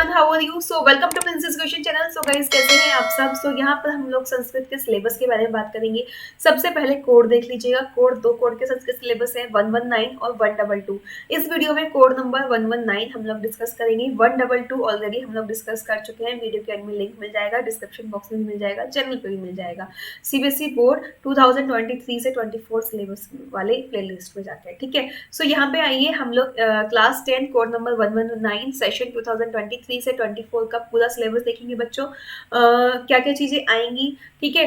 Everyone, how are you? So welcome to princess question channel. So guys, कैसे हैं आप सब? सो यहाँ पर हम लोग संस्कृत के सिलेबस के बारे में बात करेंगे। सबसे पहले कोड देख लीजिएगा। दो कोड के संस्कृत सिलेबस है, 119 और 122। इस वीडियो में कोड नंबर 119 हम लोग डिस्कस करेंगे। 122 ऑलरेडी हम लोग डिस्कस कर चुके हैं। वीडियो के एंड में लिंक मिल जाएगा, डिस्क्रिप्शन बॉक्स में भी मिल जाएगा, चैनल पे भी मिल जाएगा। सीबीएसई बोर्ड 2023 से 24 सिलेबस वाले प्लेलिस्ट में जाके, ठीक है। सो यहाँ पे आइए, हम लोग क्लास 10 कोड नंबर 119 सेशन 2023 से 24 का पूरा सिलेबस देखेंगे बच्चों। क्या क्या चीजें आएंगी, ठीक है।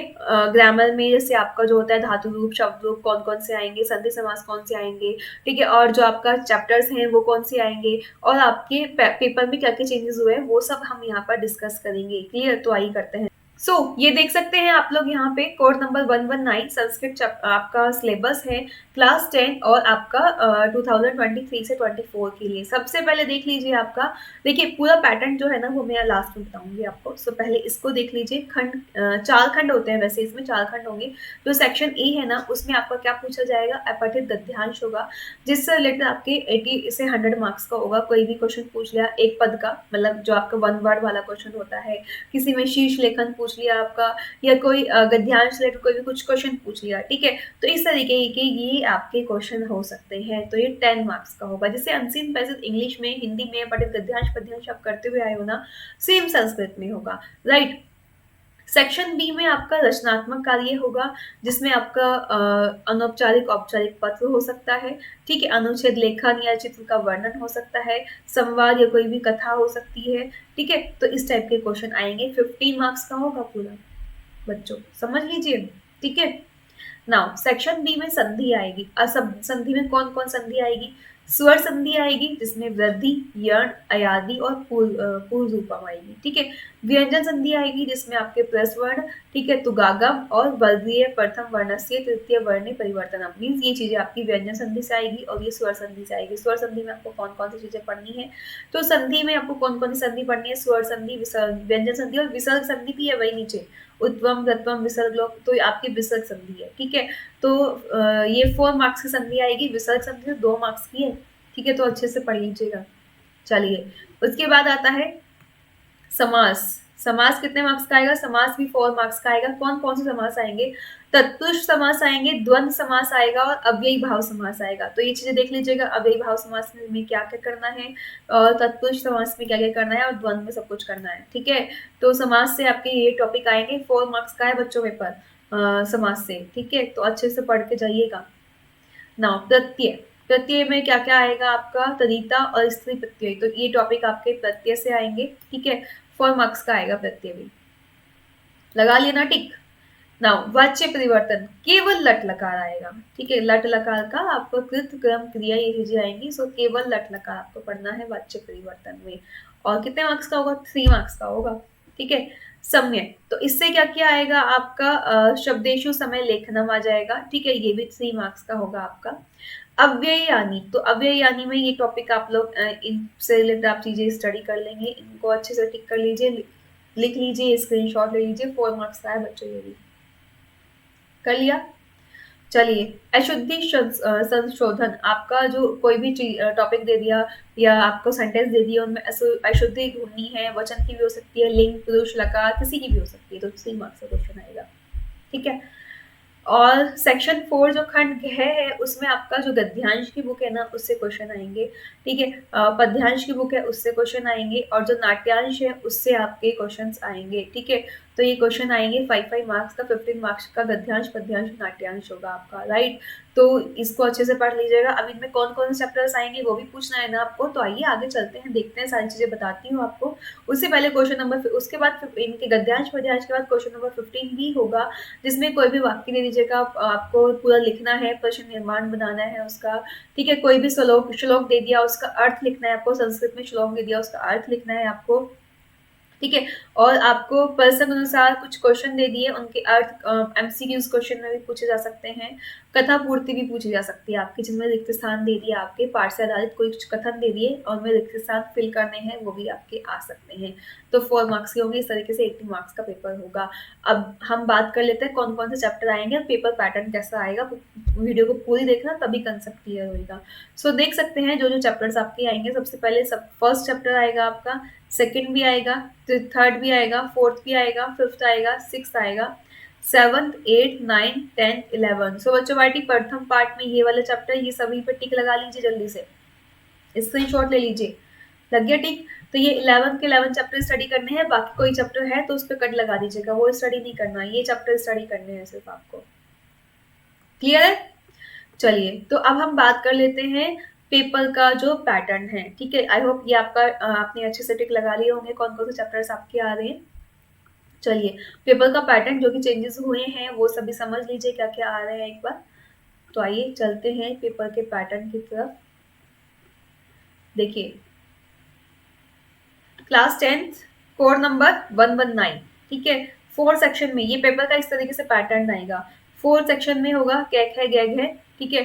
ग्रामर में जैसे आपका जो होता है धातु रूप, शब्द रूप कौन कौन से आएंगे, संधि समास कौन से आएंगे, ठीक है। और जो आपका चैप्टर्स हैं वो कौन से आएंगे, और आपके पेपर में क्या क्या चेंजेस हुए हैं वो सब हम यहाँ पर डिस्कस करेंगे। क्लियर? तो आइए करते हैं। ये देख सकते हैं आप लोग यहाँ पे कोड नंबर 119 संस्कृत आपका सिलेबस है क्लास 10 और आपका 2023 से 24 के लिए। सबसे पहले देख लीजिए आपका, देखिए पूरा पैटर्न जो है ना वो मैं लास्ट में बताऊंगी आपको। पहले इसको देख लीजिए। चार खंड होते हैं, वैसे इसमें चार खंड होंगे। जो सेक्शन ए है ना उसमें आपका क्या पूछा जाएगा, अपठित गद्यांश होगा, जिससे रिलेटेड आपके 80 से 100 मार्क्स का होगा। कोई भी क्वेश्चन पूछ लिया एक पद का, मतलब जो आपका वन वर्ड वाला क्वेश्चन होता है, किसी में शीर्ष लेखन पूछ लिया आपका, या कोई गद्यांश रिलेटेड कोई भी कुछ क्वेश्चन पूछ लिया, ठीक है। तो इस तरीके के ये आपके क्वेश्चन हो सकते हैं। तो ये 10 मार्क्स का होगा। जैसे अनसीन पैसेज इंग्लिश में, हिंदी में पठित गद्यांश पद्यांश आप करते हुए आए हो ना, सेम संस्कृत में होगा, राइट। सेक्शन बी में आपका रचनात्मक कार्य होगा, जिसमें आपका अनौपचारिक औपचारिक पत्र हो सकता है, ठीक है। अनुच्छेद लेखन या चित्र का वर्णन हो सकता है, संवाद या कोई भी कथा हो सकती है, ठीक है। तो इस टाइप के क्वेश्चन आएंगे। 15 मार्क्स का होगा पूरा, बच्चों समझ लीजिए, ठीक है। नाउ सेक्शन बी में संधि आएगी। संधि में कौन कौन संधि आएगी? स्वर संधि आएगी, जिसमें वृद्धि, यण, अयादि और पूर्व रूपम आएगी, ठीक है। व्यंजन संधि आएगी, जिसमें आपके प्लस वर्ण, ठीक है, तुगागम और वर्गीय प्रथम वर्ण से तृतीय वर्ण परिवर्तन, मीन्स ये चीजें आपकी व्यंजन संधि से आएगी और ये स्वर संधि से आएगी। स्वर संधि में आपको कौन कौन सी चीजें पढ़नी है? तो संधि में आपको कौन कौन सी संधि पढ़नी है? स्वर संधि, व्यंजन संधि और विसर्ग संधि भी है वही नीचे, उत्वम रत्वम विसर्ग लोग, तो आपकी विसर्ग संधि है, ठीक है। तो ये 4 मार्क्स की संधि आएगी। विसर्ग संधि 2 मार्क्स की है, ठीक है। तो अच्छे से पढ़ लीजिएगा। चलिए, उसके बाद आता है समास। समास कितने मार्क्स का आएगा? समास भी 4 मार्क्स का आएगा। कौन कौन से समास आएंगे? तत्पुरुष समास आएंगे, द्वंद्व समास आएगा और अव्ययी भाव समास आएगा। तो ये चीजें देख लीजिएगा, अव्ययी भाव समास में क्या क्या करना है, और तत्पुरुष समास में क्या क्या करना है, और द्वंद्व में सब कुछ करना है, ठीक है। तो समास से आपके ये टॉपिक आएंगे। 4 मार्क्स का है बच्चों पेपर समास से, ठीक है। तो अच्छे से पढ़ के जाइएगा। नाउ प्रत्यय। प्रत्यय में क्या क्या आएगा आपका? तदिता और स्त्री प्रत्यय। तो ये टॉपिक आपके प्रत्यय से आएंगे, ठीक है। 4 मार्क्स का आएगा प्रत्यय भी। लगा लिया ना टिक? नाउ वाच्य परिवर्तन, केवल लट लकार आएगा, ठीक है। लट लकार का आपको कृत क्रम क्रिया ये चीजें आएंगी। केवल लट लकार आपको पढ़ना है वाच्य परिवर्तन में। और कितने मार्क्स का होगा? 3 मार्क्स का होगा, ठीक है। समय, तो इससे क्या क्या आएगा आपका? शब्देशु समय लेखनम आ जाएगा, ठीक है। ये भी 3 मार्क्स का होगा आपका। अव्यययानी, तो अव्यययानी में ये टॉपिक आप लोग इनसे रिलेटेड आप चीजें स्टडी कर लेंगे। इनको अच्छे से टिक कर लीजिए, लिख लीजिए, स्क्रीनशॉट ले लीजिए। 4 मार्क्स का है बच्चों, ये भी कर लिया। चलिए, अशुद्धि संशोधन, आपका जो कोई भी टॉपिक दे दिया या आपको सेंटेंस दे दिया, उनमें अशुद्धि ढूंढनी है। वचन की भी हो सकती है, लिंग, पुरुष, लकार, किसी की भी हो सकती है। तो 3 मार्क्स का क्वेश्चन आएगा, ठीक है। और सेक्शन 4 जो खंड है उसमें आपका जो गद्यांश की बुक है ना उससे क्वेश्चन आएंगे, ठीक है। पद्यांश की बुक है उससे क्वेश्चन आएंगे, और जो नाट्यांश है उससे आपके क्वेश्चंस आएंगे, ठीक है। तो ये क्वेश्चन आएंगे 5 मार्क्स का। 15 मार्क्स का गद्यांश पद्यांश नाट्यांश होगा आपका, राइट। तो इसको अच्छे से पढ़ लीजिएगा। अब इनमें कौन कौन से चैप्टर्स आएंगे वो भी पूछना है ना आपको। तो आइए आगे चलते हैं, देखते हैं, सारी चीजें बताती हूँ आपको। उससे पहले क्वेश्चन नंबर, उसके बाद इनके गद्यांश पद्यांश के बाद क्वेश्चन नंबर 15 भी होगा, जिसमें कोई भी वाक्य दे दीजिएगा, आपको पूरा लिखना है, प्रश्न निर्माण बनाना है उसका, ठीक है। कोई भी श्लोक दे दिया, उसका अर्थ लिखना है आपको। संस्कृत में श्लोक दे दिया, उसका अर्थ लिखना है आपको, ठीक है। और आपको प्रसंग अनुसार कुछ क्वेश्चन दे दिए, उनके अर्थ एमसीक्यूज क्वेश्चन में भी पूछे जा सकते हैं। कथा पूर्ति भी पूछी जा सकती है आपकी, जिनमें रिक्त स्थान दे दिए आपके, पाठ से आधारित कोई कथन दे दिए और में रिक्त स्थान फिल करने हैं, वो भी आपके आ सकते हैं। तो 4 मार्क्स के होंगे, इस तरीके से 80 मार्क्स का पेपर होगा। अब हम बात कर लेते हैं कौन कौन से चैप्टर आएंगे और पेपर पैटर्न कैसा आएगा। वीडियो को पूरी देखना, तभी कंसेप्ट क्लियर होगा। सो देख सकते हैं जो जो चैप्टर्स आपके आएंगे। सबसे पहले फर्स्ट चैप्टर आएगा आपका, सेकंड भी आएगा, थर्ड भी आएगा, फोर्थ भी आएगा, फिफ्थ आएगा, सिक्स्थ आएगा, 7th, 8th, 9th, 10th, 11th। सो बच्चों वाइटी प्रथम पार्ट में ये वाला चैप्टर, ये सभी पे टिक लगा लीजिए, जल्दी से स्क्रीनशॉट ले लीजिए। लग गया टिक? तो ये 11th के 11 चैप्टर स्टडी करने हैं, बाकी कोई चैप्टर है तो उस पर कट लगा दीजिएगा, वो स्टडी नहीं करना, ये चैप्टर स्टडी करने हैं सिर्फ आपको। क्लियर है? चलिए, तो अब हम बात कर लेते हैं पेपर का जो पैटर्न है। ठीक है, आई होप ये आपका आपने अच्छे से टिक लगा लिए होंगे कौन कौन से चैप्टर्स आपके आ रहे हैं। चलिए, पेपर का पैटर्न जो कि चेंजेस हुए हैं वो सभी समझ लीजिए क्या क्या आ रहे हैं एक बार। तो आइए चलते हैं पेपर के पैटर्न की तरफ। देखिए, क्लास 10th कोड नंबर 119। ठीक है, 4 सेक्शन में ये पेपर का इस तरीके से पैटर्न आएगा। 4 सेक्शन में होगा, कैक है, गैग है। ठीक है,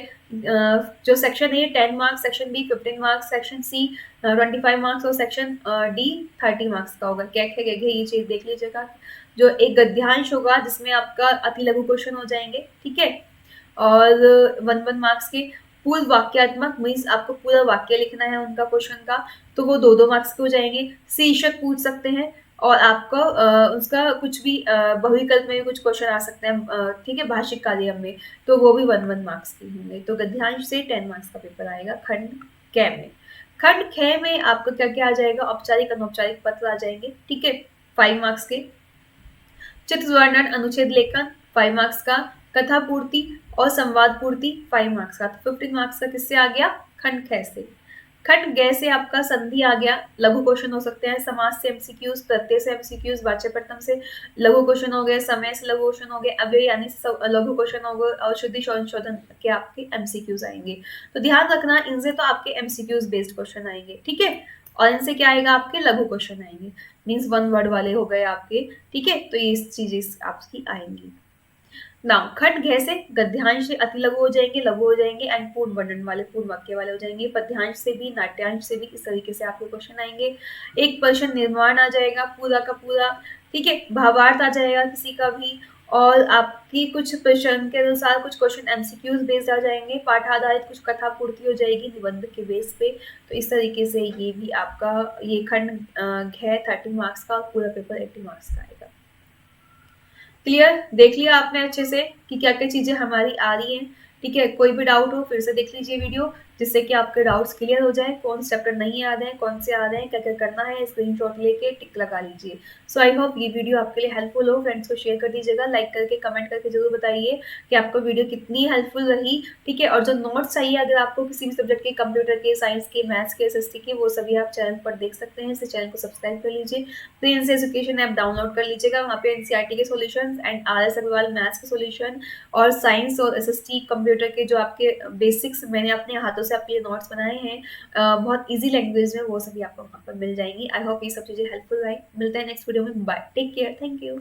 जो section A 10 marks, section B 15 marks, section C 25 marks और सेक्शन डी 30 मार्क्स का होगा। कैक है, गैग है, ये चीज देख लीजिएगा। जो एक गद्यांश होगा जिसमें आपका अति लघु क्वेश्चन हो जाएंगे। ठीक है, और 1 मार्क्स के पूर्व वाक्यात्मक मीन्स आपको पूरा वाक्य लिखना है उनका क्वेश्चन का, तो वो 2 मार्क्स के हो जाएंगे। शीर्षक पूछ सकते हैं और आपको उसका कुछ भी बहुविकल्प में भी कुछ क्वेश्चन आ सकते हैं। ठीक है, भाषिक कार्य में, तो वो भी 1 मार्क्स के होंगे। तो गद्यांश से 10 मार्क्स का पेपर आएगा खंड क में। खंड ख में आपको क्या क्या आ जाएगा? औपचारिक अनौपचारिक पत्र आ जाएंगे। ठीक है, 5 मार्क्स के। चित्र वर्णन अनुच्छेद लेखन 5 मार्क्स का। कथा पूर्ति और संवाद पूर्ति 5 मार्क्स का। तो 15 मार्क्स का किससे आ गया? खंड ख से। खंड ग से आपका संधि आ गया, लघु क्वेश्चन हो सकते हैं, समास से एमसीक्यूज, प्रत्यय से एमसीक्यूज, वाच्यपट्टनम से लघु क्वेश्चन हो गए, समय से लघु क्वेश्चन हो गए, अव्यय यानी लघु क्वेश्चन हो गए, और शुद्धि संशोधन के आपके एमसीक्यूज आएंगे। तो ध्यान रखना, इनसे तो आपके एमसीक्यूज बेस्ड क्वेश्चन आएंगे। ठीक है, और इनसे क्या आएगा? आपके लघु क्वेश्चन आएंगे, मीन्स 1 वर्ड वाले हो गए आपके। ठीक है, तो ये चीजें आपकी आएंगी। नाउ खंड घ से गद्यांश से अति लघु हो जाएंगे, लघु हो जाएंगे, एंड पूर्ण वर्णन वाले, पूर्ण वाक्य वाले हो जाएंगे। पद्यांश से भी, नाट्यांश से भी इस तरीके से आपके क्वेश्चन आएंगे। एक प्रश्न निर्माण आ जाएगा पूरा का पूरा। ठीक है, भावार्थ आ जाएगा किसी का भी, और आपकी कुछ प्रश्न के अनुसार कुछ क्वेश्चन एमसीक्यूज बेस्ड आ जाएंगे। पाठाधारित कुछ कथा पूर्ति हो जाएगी निबंध के बेस पे। तो इस तरीके से ये भी आपका ये खंड घ 30 मार्क्स का और पूरा पेपर 80 मार्क्स का आएगा। क्लियर? देख लिया आपने अच्छे से कि क्या क्या चीजें हमारी आ रही हैं। ठीक है, कोई भी डाउट हो फिर से देख लीजिए वीडियो, जिससे कि आपके डाउट्स क्लियर हो जाए, कौन से चैप्टर नहीं आ रहे हैं, कौन से आ रहे हैं, क्या क्या करना है, स्क्रीनशॉट लेके टिक लगा लीजिए। सो आई होप ये वीडियो आपके लिए हेल्पफुल हो। फ्रेंड्स को शेयर कर दीजिएगा, लाइक करके, कमेंट करके जरूर बताइए कि आपको वीडियो कितनी हेल्पफुल रही। ठीक है, और जो नोट्स चाहिए अगर आपको किसी भी सब्जेक्ट के, कंप्यूटर के, साइंस के, मैथ्स के, एसएसटी के, वो सभी आप चैनल पर देख सकते हैं। इस चैनल को सब्सक्राइब कर लीजिए, प्रिंस एजुकेशन ऐप डाउनलोड कर लीजिएगा, वहाँ पे एनसीईआरटी के solutions and RS Agarwal maths के सॉल्यूशन और साइंस और एसएसटी कंप्यूटर के जो आपके बेसिक्स मैंने अपने हाथों से आपके लिए नोट्स बनाए हैं बहुत इजी लैंग्वेज में, वो सभी आपको वहाँ पर मिल जाएंगी। आई होप ये सब चीज़ें हेल्पफुल रही। मिलते हैं नेक्स्ट वीडियो में, bye, take care, thank you.